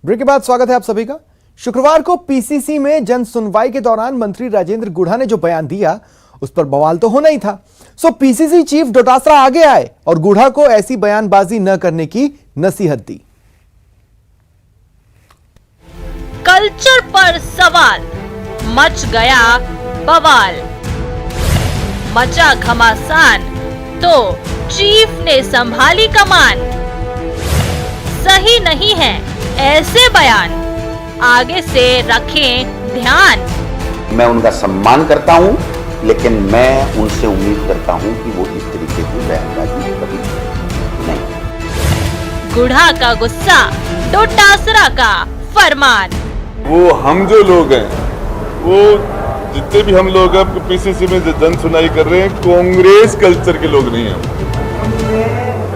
Break के बाद स्वागत है आप सभी का। शुक्रवार को पीसीसी में जन सुनवाई के दौरान मंत्री राजेंद्र गुढ़ा ने जो बयान दिया उस पर बवाल तो होना ही था। सो पीसीसी चीफ डोटासरा आगे आए और गुढ़ा को ऐसी बयानबाजी न करने की नसीहत दी। कल्चर पर सवाल, मच गया बवाल, मचा घमासान तो चीफ ने संभाली कमान। सही नहीं है ऐसे बयान, आगे से रखें ध्यान। मैं उनका सम्मान करता हूं, लेकिन मैं उनसे उम्मीद करता हूं कि वो इस तरीके की बयानबाजी कभी नहीं। गुढ़ा का गुस्सा, डोटासरा का फरमान। वो हम जो लोग हैं, वो जितने भी हम लोग अब पीसीसी में जन सुनाई कर रहे हैं, कांग्रेस कल्चर के लोग नहीं हैं।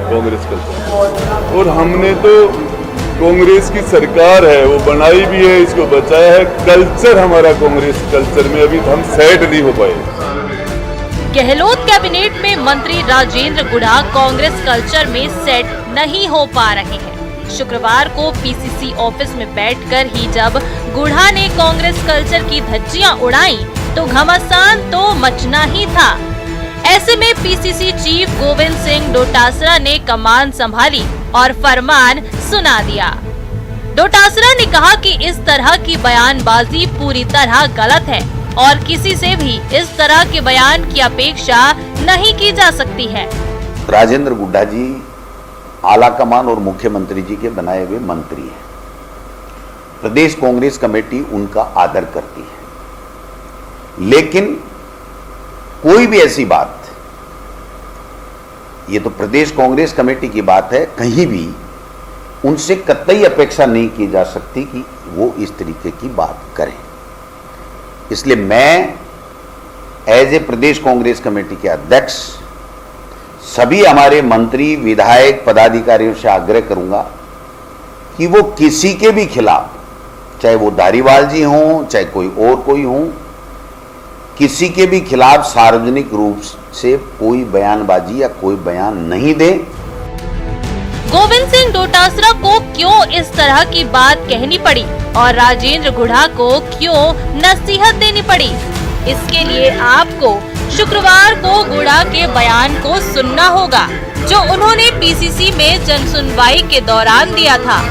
कांग्रेस कल्चर, और हमने तो कांग्रेस की सरकार है, वो बनाई भी है, इसको बचाया है। कल्चर हमारा कांग्रेस कल्चर में अभी हम सेट नहीं हो पाए। गहलोत कैबिनेट में मंत्री राजेंद्र गुढ़ा कांग्रेस कल्चर में सेट नहीं हो पा रहे हैं। शुक्रवार को पीसीसी ऑफिस में बैठकर ही जब गुढ़ा ने कांग्रेस कल्चर की धज्जियां उड़ाई तो घमासान तो मचना ही था। ऐसे में पीसीसी चीफ गोविंद सिंह डोटासरा ने कमान संभाली और फरमान सुना दिया। डोटासरा ने कहा कि इस तरह की बयानबाजी पूरी तरह गलत है और किसी से भी इस तरह के बयान की अपेक्षा नहीं की जा सकती है। राजेंद्र गुढ़ा जी आलाकमान और मुख्यमंत्री जी के बनाए हुए मंत्री हैं। प्रदेश कांग्रेस कमेटी उनका आदर करती है, लेकिन कोई भी ऐसी बात, ये तो प्रदेश कांग्रेस कमेटी की बात है, कहीं भी उनसे कतई अपेक्षा नहीं की जा सकती कि वो इस तरीके की बात करें। इसलिए मैं एज ए प्रदेश कांग्रेस कमेटी के अध्यक्ष सभी हमारे मंत्री, विधायक, पदाधिकारियों से आग्रह करूंगा कि वो किसी के भी खिलाफ, चाहे वो धारीवाल जी हों, चाहे कोई हो, किसी के भी खिलाफ सार्वजनिक रूप से कोई बयानबाजी या कोई बयान नहीं दे। गोविंद सिंह डोटासरा को क्यों इस तरह की बात कहनी पड़ी और राजेंद्र गुढ़ा को क्यों नसीहत देनी पड़ी, इसके लिए आपको शुक्रवार को गुढ़ा के बयान को सुनना होगा जो उन्होंने पीसीसी में जन सुनवाई के दौरान दिया था।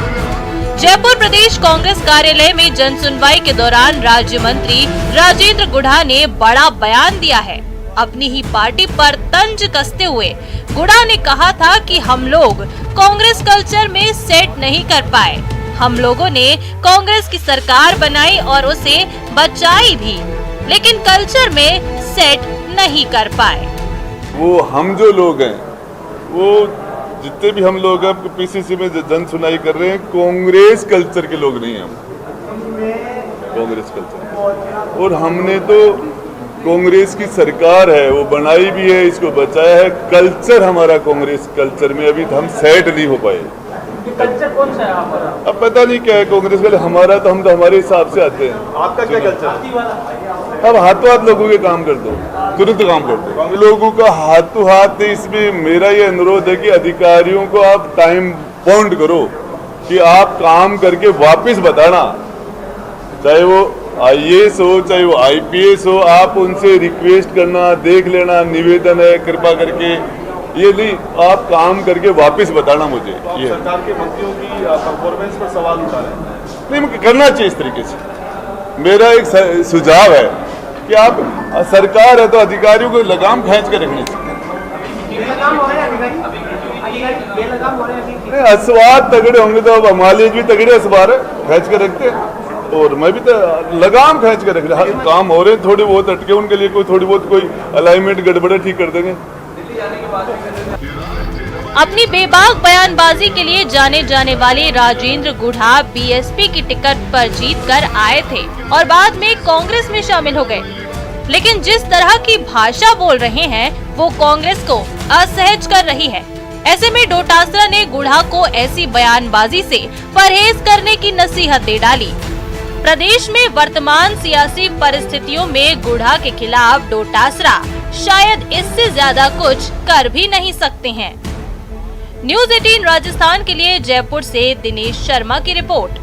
जयपुर प्रदेश कांग्रेस कार्यालय में जन सुनवाई के दौरान राज्य मंत्री राजेंद्र गुढ़ा ने बड़ा बयान दिया है। अपनी ही पार्टी पर तंज कसते हुए गुढ़ा ने कहा था कि हम लोग कांग्रेस कल्चर में सेट नहीं कर पाए। हम लोगों ने कांग्रेस की सरकार बनाई और उसे बचाई भी, लेकिन कल्चर में सेट नहीं कर पाए। वो हम जो लोग हैं, वो जितने भी हम लोग अब पीसीसी में जन सुनाई कर रहे हैं, कांग्रेस कल्चर के लोग नहीं हैं। कांग्रेस कल्चर, और हमने तो कांग्रेस की सरकार है, वो बनाई भी है, इसको बचाया है। कल्चर हमारा कांग्रेस कल्चर में अभी हम सेट नहीं हो पाए। कल्चर कौन सा है हमारा? अब पता नहीं क्या है कांग्रेस का, हमारा तो हम तो हमारे हिसाब से आते हैं। आपका क्या कल्चर? अब हाथों हाथ लोगों के काम कर दो, तुरंत काम कर दो। लोगों का हाथों हाथ, इसमें मेरा ये अनुरोध है कि अधिकारियों को आप टाइम बाउंड करो कि आप काम करके वापस बताना, चाहे वो आईएएस हो, चाहे वो आईपीएस हो, आप उनसे रिक्वेस्ट करना, देख लेना, निवेदन है कृपा करके, ये नहीं आप काम करके वापस बताना मुझे। तो ये सरकार के मंत्रियों की परफॉर्मेंस पर सवाल उठा रहे हैं। नहीं, करना चाहिए इस तरीके से। मेरा एक सुझाव है कि आप सरकार है तो अधिकारियों को लगाम खींच के रखनी चाहिए। असवार तगड़े होंगे तो अब हमारे भी तगड़े असवार है, खींच के रखते हैं, और मैं भी तो लगाम खींच के रख रहा। काम हो रहे हैं थोड़ी बहुत अटके, उनके लिए कोई थोड़ी बहुत कोई अलाइनमेंट गड़बड़े ठीक कर देंगे। अपनी बेबाक बयानबाजी के लिए जाने जाने वाले राजेंद्र गुढ़ा बीएसपी की टिकट पर जीतकर आए थे और बाद में कांग्रेस में शामिल हो गए, लेकिन जिस तरह की भाषा बोल रहे हैं वो कांग्रेस को असहज कर रही है। ऐसे में डोटासरा ने गुढ़ा को ऐसी बयानबाजी से परहेज करने की नसीहत दे डाली। प्रदेश में वर्तमान सियासी परिस्थितियों में गुढ़ा के खिलाफ डोटासरा शायद इससे ज्यादा कुछ कर भी नहीं सकते हैं। न्यूज़ 18 राजस्थान के लिए जयपुर से दिनेश शर्मा की रिपोर्ट।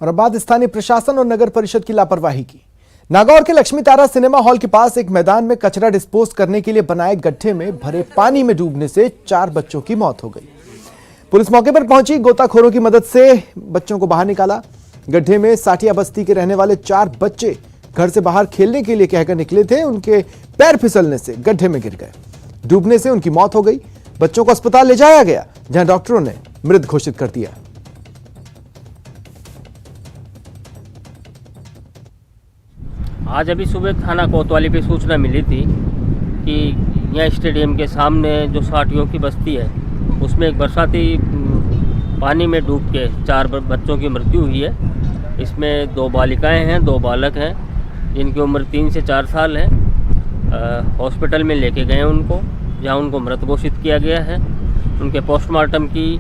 और अब बात स्थानीय प्रशासन और नगर परिषद की लापरवाही की। नागौर के लक्ष्मी तारा सिनेमा हॉल के पास एक मैदान में कचरा डिस्पोज करने के लिए बनाए गड्ढे में भरे पानी में डूबने से 4 बच्चों की मौत हो गई। पुलिस मौके पर पहुंची, गोताखोरों की मदद से बच्चों को बाहर निकाला। गड्ढे में साठिया बस्ती के रहने वाले 4 बच्चे घर से बाहर खेलने के लिए कहकर निकले थे। उनके पैर फिसलने से गड्ढे में गिर गए। डूबने से उनकी मौत हो गई। बच्चों को अस्पताल ले जाया गया, जहां डॉक्टरों ने मृत घोषित कर दिया। आज अभी सुबह थाना कोतवाली पे सूचना मिली थी कि यहाँ स्टेडियम के सामने जो साठियों की बस्ती है उसमें एक बरसाती पानी में डूब के 4 बच्चों की मृत्यु हुई है। इसमें 2 बालिकाएं हैं, 2 बालक हैं जिनकी उम्र 3 से 4 साल है। हॉस्पिटल में लेके गए उनको, जहाँ उनको मृत घोषित किया गया है। उनके पोस्टमार्टम की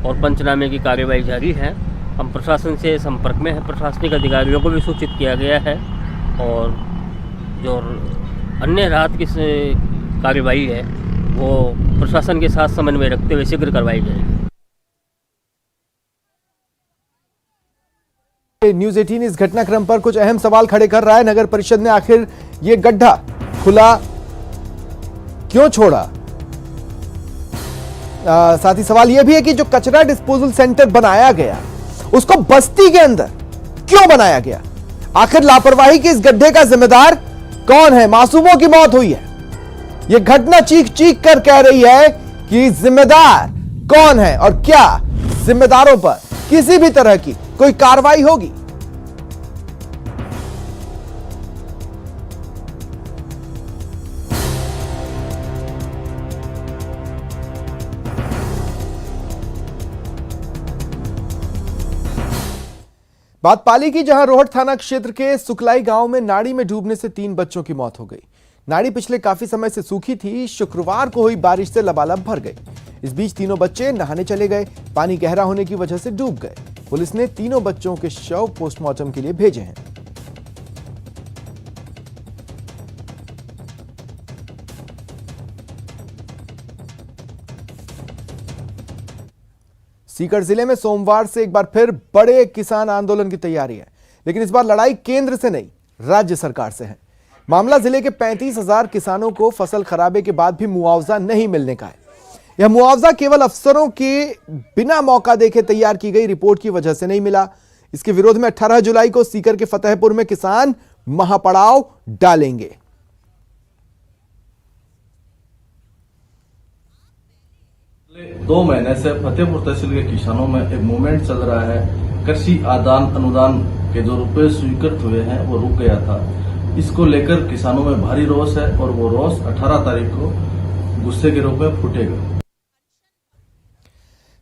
और पंचनामे की कार्यवाही जारी है। हम प्रशासन से संपर्क में हैं, प्रशासनिक अधिकारियों को भी सूचित किया गया है और जो अन्य राहत की कार्यवाही है वो प्रशासन के साथ समन्वय रखते हुए शीघ्र करवाई जाएगी। न्यूज़ 18 इस घटनाक्रम पर कुछ अहम सवाल खड़े कर रहा है। नगर परिषद ने आखिर ये गड्ढा खुला क्यों छोड़ा? साथ ही सवाल यह भी है कि जो कचरा डिस्पोजल सेंटर बनाया गया उसको बस्ती के अंदर क्यों बनाया गया? आखिर लापरवाही के इस गड्ढे का जिम्मेदार कौन है? मासूमों की मौत हुई है। यह घटना चीख चीख कर कह रही है कि जिम्मेदार कौन है और क्या जिम्मेदारों पर किसी भी तरह की कोई कार्रवाई होगी? बात पाली की, जहां रोहट थाना क्षेत्र के सुकलाई गांव में नाड़ी में डूबने से 3 बच्चों की मौत हो गई। नाड़ी पिछले काफी समय से सूखी थी। शुक्रवार को हुई बारिश से लबालब भर गई। इस बीच तीनों बच्चे नहाने चले गए। पानी गहरा होने की वजह से डूब गए। पुलिस ने तीनों बच्चों के शव पोस्टमार्टम के लिए भेजे हैं। सीकर जिले में सोमवार से एक बार फिर बड़े किसान आंदोलन की तैयारी है, लेकिन इस बार लड़ाई केंद्र से नहीं, राज्य सरकार से है। मामला जिले के 35,000 किसानों को फसल खराबे के बाद भी मुआवजा नहीं मिलने का है। यह मुआवजा केवल अफसरों के बिना मौका देखे तैयार की गई रिपोर्ट की वजह से नहीं मिला। इसके विरोध में 18 जुलाई को सीकर के फतेहपुर में किसान महापड़ाव डालेंगे। पिछले 2 महीने से फतेहपुर तहसील के किसानों में एक मूवमेंट चल रहा है। कृषि आदान अनुदान के जो रुपए स्वीकृत हुए हैं वो रुक गया था। इसको लेकर किसानों में भारी रोष है और वो रोष 18 तारीख को गुस्से के रूप में फूटेगा।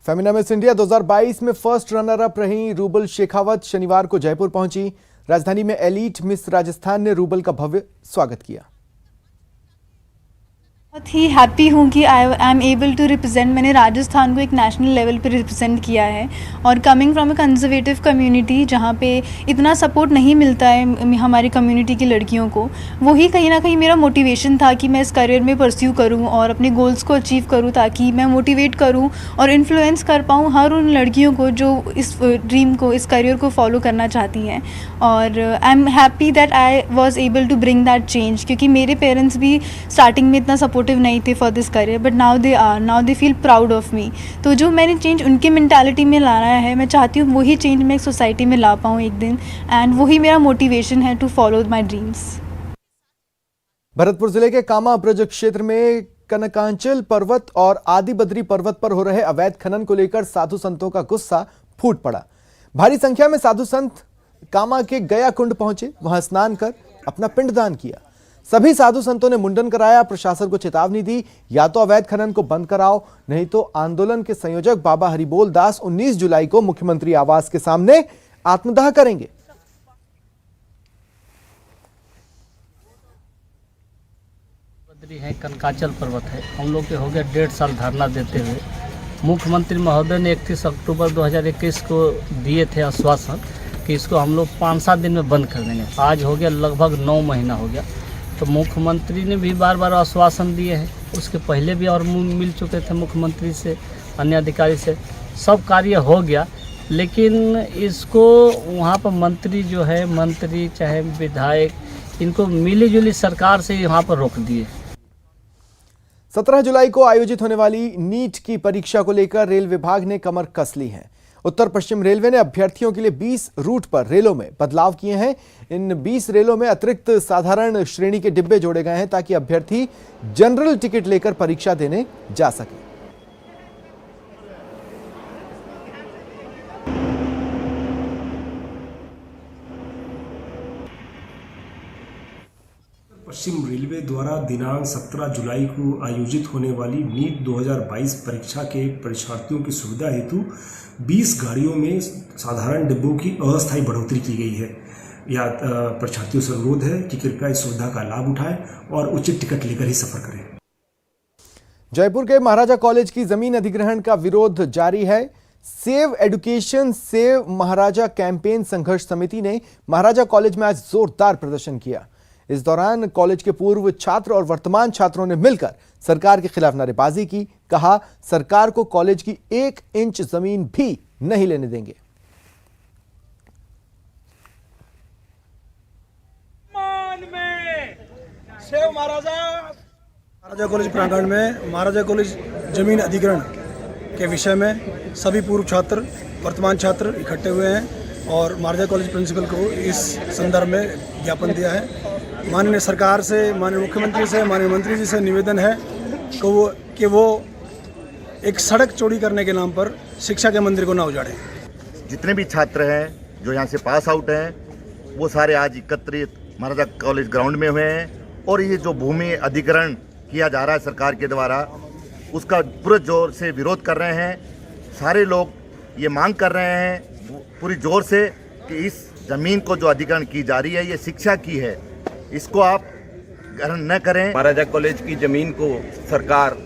फेमिना मिस इंडिया 2022 में फर्स्ट रनर अप रही रूबल शेखावत शनिवार को जयपुर पहुंची। राजधानी में एलीट मिस राजस्थान ने रूबल का भव्य स्वागत किया। बहुत ही हैप्पी हूँ कि I am able to represent. मैंने राजस्थान को एक नेशनल लेवल पे रिप्रेजेंट किया है और coming from a conservative community जहाँ पे इतना सपोर्ट नहीं मिलता है हमारी कम्युनिटी की लड़कियों को, वही कहीं ना कहीं मेरा मोटिवेशन था कि मैं इस करियर में परस्यू करूँ और अपने गोल्स को अचीव करूँ, ताकि मैं मोटिवेट करूँ और इन्फ्लुएंस कर पाऊँ हर उन लड़कियों को जो इस ड्रीम को, इस करियर को फॉलो करना चाहती हैं। और I am happy that I was able to bring that change, क्योंकि मेरे पेरेंट्स भी स्टार्टिंग में इतना सपोर्टिव नहीं थे for this career, but now they are, now they feel proud of me. तो जो मैंने चेंज उनके मेंटालिटी में लाना है, मैं चाहती हूँ वही चेंज मैं सोसाइटी में ला पाऊँ एक दिन, एंड वही मेरा मोटिवेशन है to follow my dreams. Bharatpur जिले के कामा ब्रज क्षेत्र में कनकांचल पर्वत और आदि बद्री पर्वत पर हो रहे अवैध खनन को लेकर साधु संतों का गुस्सा फूट पड़ा। भारी संख्या में साधु संत कामा के गया कुंड पहुंचे, वहां स्नान कर अपना पिंडदान किया। सभी साधु संतों ने मुंडन कराया, प्रशासन को चेतावनी दी, या तो अवैध खनन को बंद कराओ, नहीं तो आंदोलन के संयोजक बाबा हरिबोल दास 19 जुलाई को मुख्यमंत्री आवास के सामने आत्मदाह करेंगे। बद्री है, कनकाचल पर्वत है। हम लोग के हो गया 1.5 साल धरना देते हुए। मुख्यमंत्री महोदय ने 31 अक्टूबर 2021 को दिए थे आश्वासन कि इसको हम लोग 5-7 दिन में बंद कर देंगे। आज हो गया लगभग 9 महीना हो गया। तो मुख्यमंत्री ने भी बार बार आश्वासन दिए हैं, उसके पहले भी और मिल चुके थे मुख्यमंत्री से, अन्य अधिकारी से, सब कार्य हो गया, लेकिन इसको वहाँ पर मंत्री जो है, मंत्री चाहे विधायक, इनको मिली-जुली सरकार से वहाँ पर रोक दिए। 17 जुलाई को आयोजित होने वाली नीट की परीक्षा को लेकर रेल विभाग ने कमर कस ली है। उत्तर पश्चिम रेलवे ने अभ्यर्थियों के लिए 20 रूट पर रेलों में बदलाव किए हैं। इन 20 रेलों में अतिरिक्त साधारण श्रेणी के डिब्बे जोड़े गए हैं ताकि अभ्यर्थी जनरल टिकट लेकर परीक्षा देने जा सके। पश्चिम रेलवे द्वारा दिनांक 17 जुलाई को आयोजित होने वाली नीट 2022 परीक्षा के परीक्षार्थियों की सुविधा हेतु 20 गाड़ियों में साधारण डिब्बों की अस्थायी बढ़ोतरी की गई है। या परीक्षार्थियों से अनुरोध है कि कृपया इस सुविधा का लाभ उठाएं और उचित टिकट लेकर ही सफर करें। जयपुर के महाराजा कॉलेज की जमीन अधिग्रहण का विरोध जारी है। सेव एजुकेशन सेव महाराजा कैंपेन संघर्ष समिति ने महाराजा कॉलेज में आज जोरदार प्रदर्शन किया। इस दौरान कॉलेज के पूर्व छात्र और वर्तमान छात्रों ने मिलकर सरकार के खिलाफ नारेबाजी की। कहा, सरकार को कॉलेज की 1 इंच जमीन भी नहीं लेने देंगे। महाराजा कॉलेज प्रांगण में महाराजा कॉलेज जमीन अधिग्रहण के विषय में सभी पूर्व छात्र, वर्तमान छात्र इकट्ठे हुए हैं और महाराजा कॉलेज प्रिंसिपल को इस संदर्भ में ज्ञापन दिया है। माननीय सरकार से, माननीय मुख्यमंत्री से, माननीय मंत्री जी से निवेदन है कि वो एक सड़क चौड़ी करने के नाम पर शिक्षा के मंदिर को ना उजाड़ें। जितने भी छात्र हैं जो यहाँ से पास आउट हैं, वो सारे आज एकत्रित महाराजा कॉलेज ग्राउंड में हुए हैं और ये जो भूमि अधिग्रहण किया जा रहा है सरकार के द्वारा, उसका पूरे जोर से विरोध कर रहे हैं। सारे लोग ये मांग कर रहे हैं पूरी जोर से कि इस ज़मीन को जो अधिग्रहण की जा रही है, ये शिक्षा की है, इसको आप ग्रहण न करें। महाराजा कॉलेज की ज़मीन को सरकार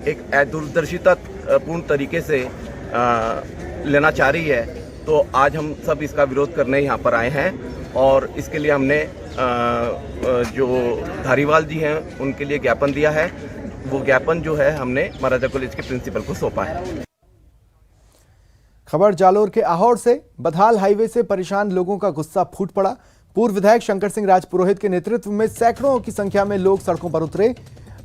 एक दूरदर्शिता पूर्ण तरीके से लेना चाह रही है, तो आज हम सब इसका विरोध करने यहाँ पर आए हैं और इसके लिए हमने जो धारीवाल जी हैं उनके लिए ज्ञापन दिया है। वो ज्ञापन जो है हमने महाराजा कॉलेज के प्रिंसिपल को सौंपा है। खबर जालोर के आहोर से। बधाल हाईवे से परेशान लोगों का गुस्सा फूट पड़ा। पूर्व विधायक शंकर सिंह राजपुरोहित के नेतृत्व में सैकड़ों की संख्या में लोग सड़कों पर उतरे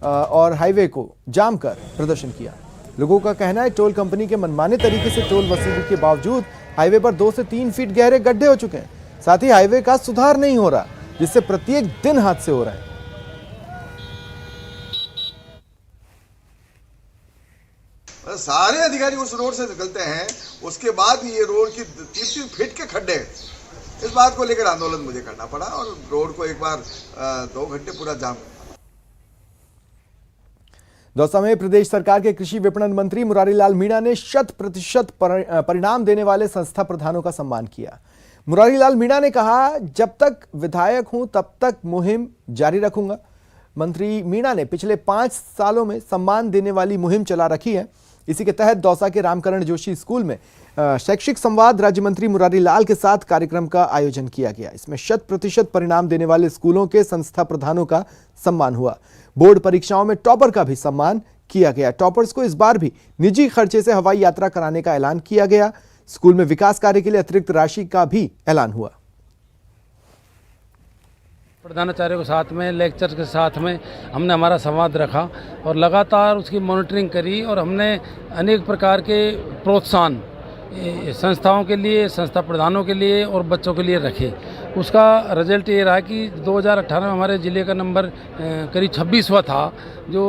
और हाईवे को जाम कर प्रदर्शन किया। लोगों का कहना है टोल कंपनी के मनमाने तरीके से टोल वसूली के बावजूद हाईवे पर 2 से 3 फीट गहरे गड्ढे हो चुके हैं। साथ ही हाईवे का सुधार नहीं हो रहा, जिससे प्रत्येक दिन हादसे हो रहे हैं। सारे अधिकारी उस रोड से निकलते हैं, उसके बाद ये रोड की 3-3 फीट के खड्डे, इस बात को लेकर आंदोलन मुझे करना पड़ा और रोड को एक बार 2 घंटे पूरा जाम। दौसा में प्रदेश सरकार के कृषि विपणन मंत्री मुरारी लाल मीणा ने 100% परिणाम देने वाले संस्था प्रधानों का सम्मान किया। मुरारी लाल मीणा ने कहा, जब तक विधायक हूं तब तक मुहिम जारी रखूंगा। मंत्री मीणा ने पिछले 5 सालों में सम्मान देने वाली मुहिम चला रखी है। इसी के तहत दौसा के रामकरण जोशी स्कूल में शैक्षिक संवाद राज्य मंत्री मुरारी लाल के साथ कार्यक्रम का आयोजन किया गया। इसमें 100% परिणाम देने वाले स्कूलों के संस्था प्रधानों का सम्मान हुआ। बोर्ड परीक्षाओं में टॉपर का भी सम्मान किया गया। टॉपर्स को इस बार भी निजी खर्चे से हवाई यात्रा कराने का ऐलान किया गया। स्कूल में विकास कार्य के लिए अतिरिक्त राशि का भी ऐलान हुआ। प्रधानाचार्य के साथ में, लेक्चर के साथ में हमने हमारा संवाद रखा और लगातार उसकी मॉनिटरिंग करी और हमने अनेक प्रकार के प्रोत्साहन संस्थाओं के लिए, संस्था प्रधानों के लिए और बच्चों के लिए रखे। उसका रिजल्ट ये रहा कि 2018 में हमारे ज़िले का नंबर करीब 26वां था, जो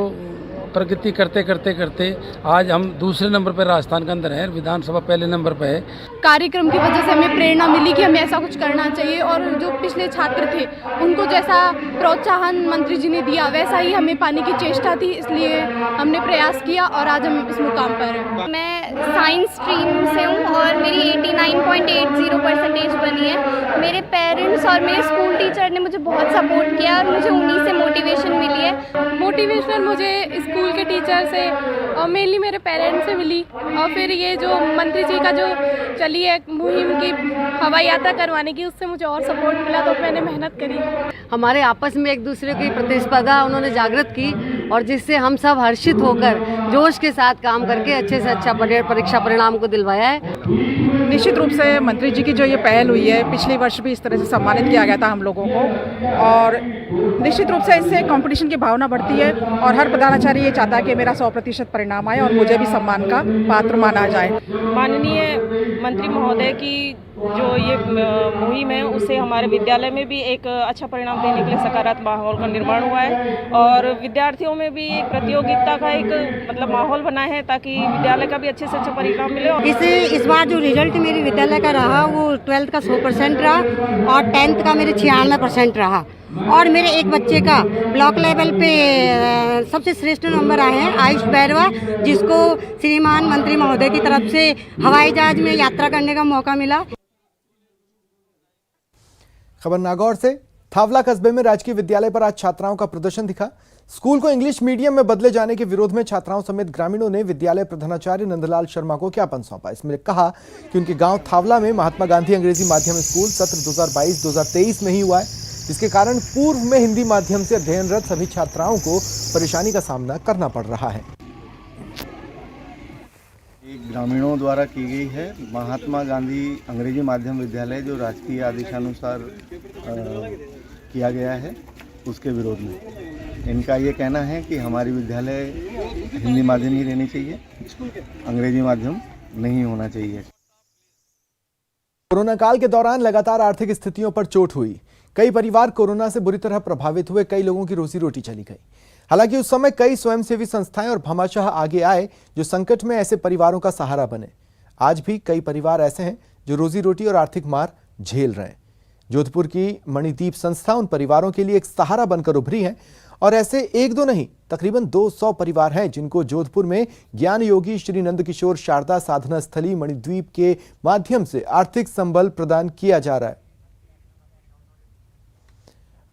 प्रगति करते करते करते आज हम दूसरे नंबर पर राजस्थान के अंदर हैं, विधानसभा पहले नंबर पर है। कार्यक्रम की वजह से हमें प्रेरणा मिली कि हमें ऐसा कुछ करना चाहिए और जो पिछले छात्र थे उनको जैसा प्रोत्साहन मंत्री जी ने दिया वैसा ही हमें पाने की चेष्टा थी, इसलिए हमने प्रयास किया और आज हम इस मुकाम पर हैं। मैं साइंस स्ट्रीम से हूँ और मेरी 89.80% बनी है। मेरे पैर पेरेंट्स और मेरे स्कूल टीचर ने मुझे बहुत सपोर्ट किया और मुझे उन्हीं से मोटिवेशन मिली है। मोटिवेशन मुझे स्कूल के टीचर से और मेनली मेरे पेरेंट्स से मिली, और फिर ये जो मंत्री जी का जो चली है मुहिम की हवाई यात्रा करवाने की, उससे मुझे और सपोर्ट मिला, तो मैंने मेहनत करी। हमारे आपस में एक दूसरे की प्रतिस्पर्धा उन्होंने जागृत की और जिससे हम सब हर्षित होकर जोश के साथ काम करके अच्छे से अच्छा परीक्षा परिणाम को दिलवाया है। निश्चित रूप से मंत्री जी की जो ये पहल हुई है, पिछले वर्ष भी इस तरह से सम्मानित किया गया था हम लोगों को, और निश्चित रूप से इससे कंपटीशन की भावना बढ़ती है और हर प्रधानाचार्य ये चाहता है कि मेरा 100% परिणाम आए और मुझे भी सम्मान का पात्र माना जाए। माननीय मंत्री महोदय की जो ये मुहिम है, उससे हमारे विद्यालय में भी एक अच्छा परिणाम देने के लिए सकारात्मक माहौल का निर्माण हुआ है और विद्यार्थियों में भी एक प्रतियोगिता का एक माहौल बना है ताकि विद्यालय का भी अच्छे से अच्छा परिणाम मिले। इस बार जो रिजल्ट मेरे विद्यालय का रहा वो 12th का 100% रहा और 10th का मेरे 96% रहा, और मेरे एक बच्चे का ब्लॉक लेवल पे सबसे श्रेष्ठ नंबर आए हैं, आयुष बैरवा, जिसको श्रीमान मंत्री महोदय की तरफ से हवाई जहाज में यात्रा करने का मौका मिला। खबर नागौर से। थावला कस्बे में राजकीय विद्यालय पर आज छात्राओं का प्रदर्शन दिखा। स्कूल को इंग्लिश मीडियम में बदले जाने के विरोध में छात्राओं समेत ग्रामीणों ने विद्यालय प्रधानाचार्य नंदलाल शर्मा को ज्ञापन सौंपा। इसमें कहा कि उनके गांव थावला में महात्मा गांधी अंग्रेजी माध्यम स्कूल सत्र 2022-2023 में ही हुआ है, जिसके कारण पूर्व में हिंदी माध्यम से अध्ययनरत सभी छात्राओं को परेशानी का सामना करना पड़ रहा है। ग्रामीणों द्वारा की गई है महात्मा गांधी अंग्रेजी माध्यम विद्यालय जो राजकीय आदेशानुसार किया गया है, उसके विरोध में इनका ये कहना है कि हमारी विद्यालय हिंदी माध्यम ही रहनी चाहिए, अंग्रेजी माध्यम नहीं होना चाहिए। कोरोना काल के दौरान लगातार आर्थिक स्थितियों पर चोट हुई। कई परिवार कोरोना से बुरी तरह प्रभावित हुए, कई लोगों की रोजी रोटी चली गई। हालांकि उस समय कई स्वयंसेवी संस्थाएं और भामाशाह आगे आए जो संकट में ऐसे परिवारों का सहारा बने। आज भी कई परिवार ऐसे हैं जो रोजी रोटी और आर्थिक मार झेल रहे हैं। जोधपुर की मणिदीप संस्था उन परिवारों के लिए एक सहारा बनकर उभरी है और ऐसे एक दो नहीं, तकरीबन 200 परिवार हैं जिनको जोधपुर में ज्ञान योगी श्री नंद किशोर शारदा साधना स्थली मणिद्वीप के माध्यम से आर्थिक संबल प्रदान किया जा रहा है।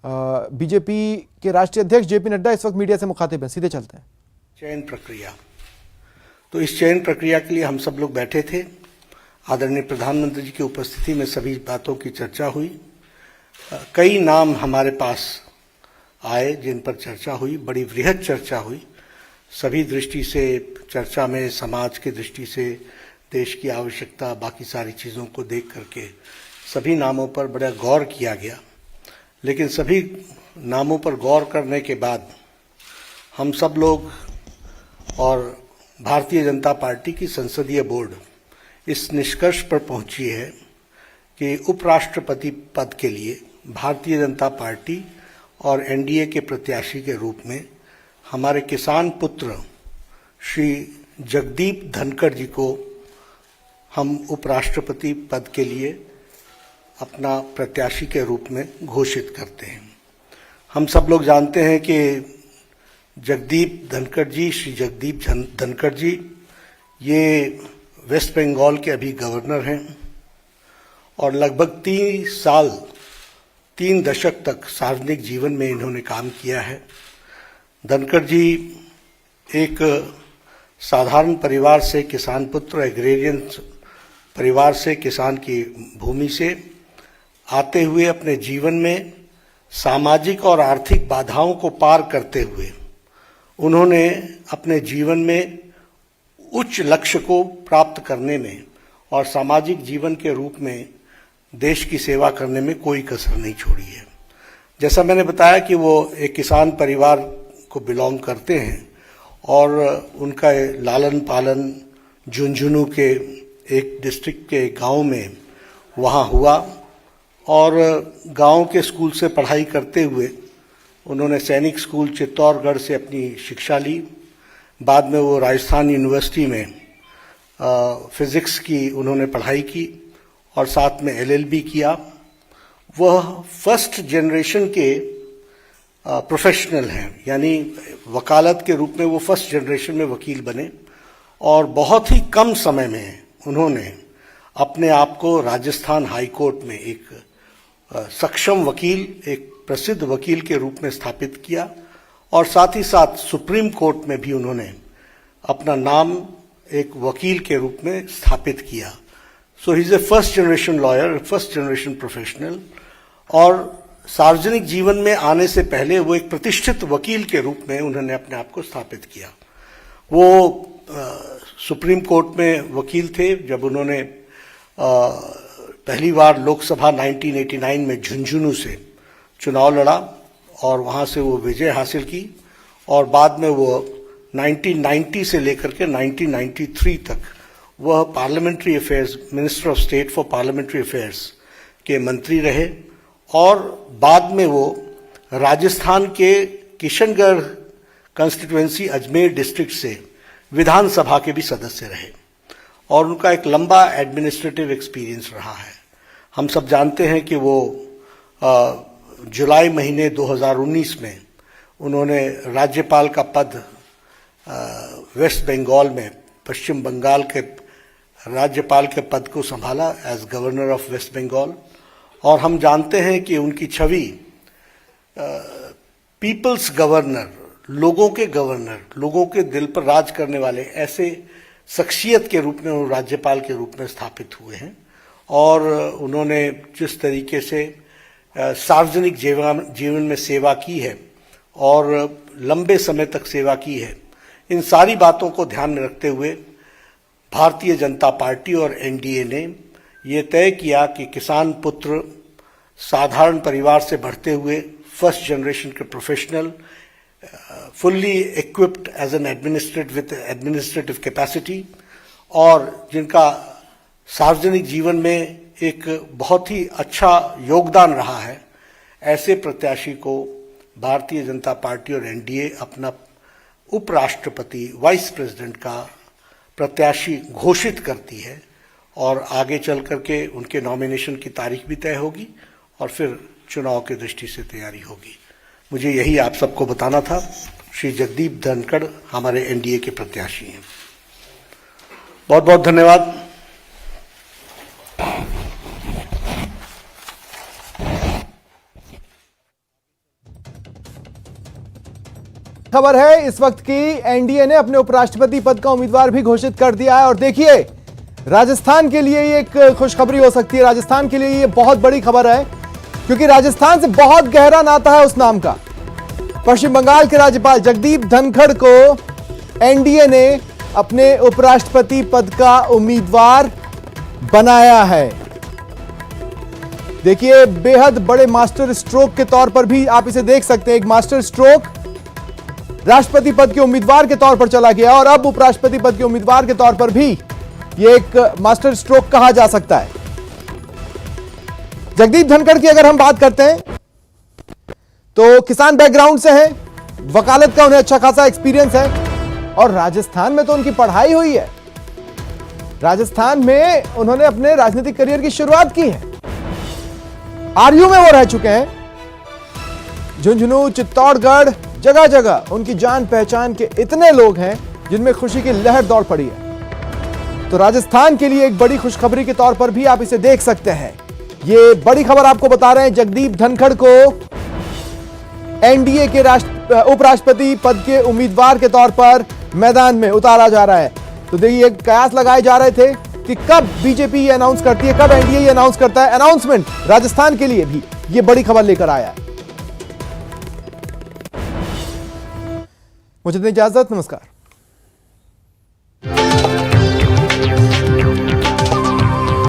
बीजेपी के राष्ट्रीय अध्यक्ष जेपी नड्डा इस वक्त मीडिया से मुखातिब हैं, सीधे चलते हैं। चयन प्रक्रिया, तो इस चयन प्रक्रिया के लिए हम सब लोग बैठे थे। आदरणीय प्रधानमंत्री जी की उपस्थिति में सभी बातों की चर्चा हुई। कई नाम हमारे पास आए जिन पर चर्चा हुई, बड़ी वृहद चर्चा हुई। सभी दृष्टि से चर्चा में समाज की दृष्टि से, देश की आवश्यकता, बाकी सारी चीज़ों को देख करके सभी नामों पर बड़ा गौर किया गया। लेकिन सभी नामों पर गौर करने के बाद हम सब लोग और भारतीय जनता पार्टी की संसदीय बोर्ड इस निष्कर्ष पर पहुंची है कि उपराष्ट्रपति पद के लिए भारतीय जनता पार्टी और एनडीए के प्रत्याशी के रूप में हमारे किसान पुत्र श्री जगदीप धनखड़ जी को हम उपराष्ट्रपति पद के लिए अपना प्रत्याशी के रूप में घोषित करते हैं। हम सब लोग जानते हैं कि जगदीप धनखड़ जी, श्री जगदीप धनखड़ जी, ये वेस्ट बंगाल के अभी गवर्नर हैं और लगभग 3 दशक तक सार्वजनिक जीवन में इन्होंने काम किया है। धनखड़ जी एक साधारण परिवार से, किसान पुत्र, एग्रेरियन परिवार से, किसान की भूमि से आते हुए अपने जीवन में सामाजिक और आर्थिक बाधाओं को पार करते हुए उन्होंने अपने जीवन में उच्च लक्ष्य को प्राप्त करने में और सामाजिक जीवन के रूप में देश की सेवा करने में कोई कसर नहीं छोड़ी है। जैसा मैंने बताया कि वो एक किसान परिवार को बिलोंग करते हैं और उनका लालन पालन झुंझुनू के एक डिस्ट्रिक्ट के गांव में वहाँ हुआ और गांव के स्कूल से पढ़ाई करते हुए उन्होंने सैनिक स्कूल चित्तौड़गढ़ से अपनी शिक्षा ली। बाद में वो राजस्थान यूनिवर्सिटी में फिजिक्स की उन्होंने पढ़ाई की और साथ में एलएलबी किया। वह फर्स्ट जनरेशन के प्रोफेशनल हैं, यानी वकालत के रूप में वो फर्स्ट जनरेशन में वकील बने और बहुत ही कम समय में उन्होंने अपने आप को राजस्थान हाई कोर्ट में एक सक्षम वकील, एक प्रसिद्ध वकील के रूप में स्थापित किया और साथ ही साथ सुप्रीम कोर्ट में भी उन्होंने अपना नाम एक वकील के रूप में स्थापित किया। So he is a first generation lawyer, first generation professional, और सार्वजनिक जीवन में आने से पहले वो एक प्रतिष्ठित वकील के रूप में उन्होंने अपने आप को स्थापित किया। वो सुप्रीम कोर्ट में वकील थे जब उन्होंने पहली बार लोकसभा 1989 में झुंझुनू से चुनाव लड़ा और वहां से वो विजय हासिल की और बाद में वो 1990 से लेकर के 1993 तक वह parliamentary affairs, minister of state for parliamentary affairs के मंत्री रहे और बाद में वो राजस्थान के किशनगढ़ कंस्टिट्यूएंसी अजमेर डिस्ट्रिक्ट से विधानसभा के भी सदस्य रहे और उनका एक लंबा एडमिनिस्ट्रेटिव एक्सपीरियंस रहा है। हम सब जानते हैं कि वो जुलाई महीने 2019 में उन्होंने राज्यपाल का पद वेस्ट बंगाल में, पश्चिम बंगाल के राज्यपाल के पद को संभाला as governor of West Bengal. और हम जानते हैं कि उनकी छवि पीपल्स गवर्नर, लोगों के गवर्नर, लोगों के दिल पर राज करने वाले ऐसे शख्सियत के रूप में वो राज्यपाल के रूप में स्थापित हुए हैं और उन्होंने जिस तरीके से सार्वजनिक जीवन में सेवा की है और लंबे समय तक सेवा की है, इन सारी बातों को ध्यान में रखते हुए भारतीय जनता पार्टी और एनडीए ने ये तय किया कि किसान पुत्र, साधारण परिवार से बढ़ते हुए फर्स्ट जनरेशन के professional, fully equipped as an administrative capacity और जिनका सार्वजनिक जीवन में एक बहुत ही अच्छा योगदान रहा है, ऐसे प्रत्याशी को भारतीय जनता पार्टी और एनडीए अपना उपराष्ट्रपति, वाइस प्रेसिडेंट का प्रत्याशी घोषित करती है और आगे चल करके उनके नॉमिनेशन की तारीख भी तय होगी और फिर चुनाव की दृष्टि से तैयारी होगी। मुझे यही आप सबको बताना था। श्री जगदीप धनखड़ हमारे एनडीए के प्रत्याशी हैं। बहुत बहुत धन्यवाद। खबर है इस वक्त की, एनडीए ने अपने उपराष्ट्रपति पद का उम्मीदवार भी घोषित कर दिया है और देखिए राजस्थान के लिए ये एक खुशखबरी हो सकती है। राजस्थान के लिए ये बहुत बड़ी खबर है क्योंकि राजस्थान से बहुत गहरा नाता है उस नाम का। पश्चिम बंगाल के राज्यपाल जगदीप धनखड़ को एनडीए ने अपने उपराष्ट्रपति पद का उम्मीदवार बनाया है। देखिए बेहद बड़े मास्टर स्ट्रोक के तौर पर भी आप इसे देख सकते हैं। एक मास्टर स्ट्रोक राष्ट्रपति पद के उम्मीदवार के तौर पर चला गया और अब उपराष्ट्रपति पद के उम्मीदवार के तौर पर भी यह एक मास्टर स्ट्रोक कहा जा सकता है। जगदीप धनखड़ की अगर हम बात करते हैं तो किसान बैकग्राउंड से हैं, वकालत का उन्हें अच्छा खासा एक्सपीरियंस है और राजस्थान में तो उनकी पढ़ाई हुई है। राजस्थान में उन्होंने अपने राजनीतिक करियर की शुरुआत की है। आरयू में वो रह चुके हैं। झुंझुनू, चित्तौड़गढ़, जगह जगह उनकी जान पहचान के इतने लोग हैं जिनमें खुशी की लहर दौड़ पड़ी है। तो राजस्थान के लिए एक बड़ी खुशखबरी के तौर पर भी आप इसे देख सकते हैं। ये बड़ी खबर आपको बता रहे हैं, जगदीप धनखड़ को एनडीए के उपराष्ट्रपति पद के उम्मीदवार के तौर पर मैदान में उतारा जा रहा है। तो देखिए कयास लगाए जा रहे थे कि कब बीजेपी ये अनाउंस करती है, कब एनडीए ये अनाउंस करता है। अनाउंसमेंट राजस्थान के लिए भी ये बड़ी खबर लेकर आया है। मुझे दें इजाजत, नमस्कार।